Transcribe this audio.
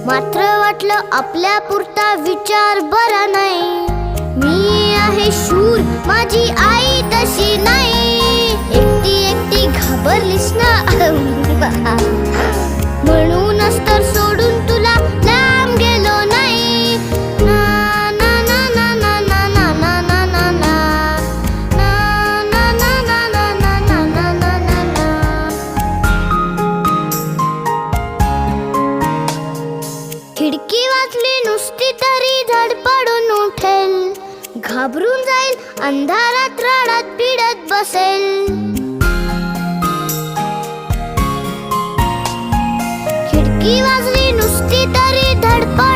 वाटलं आपल्या पुरता विचार बरा नाही. मी आहे शूर, माझी आई तशी नाही. एकटी घाबरलीस ना म्हणूनच तर सोडून तुला लांब गेलो नाही. ना ना ना ना ना ना ना ना ना ना ना ना ना ना ना ना ना ना ना. खिडकी वाचली नुसती तरी धडपडून उठेल. घाबरून जाईल, अंधारात रडत पिडत बसेल. खिडकी वाजली नुसती तरी धडपड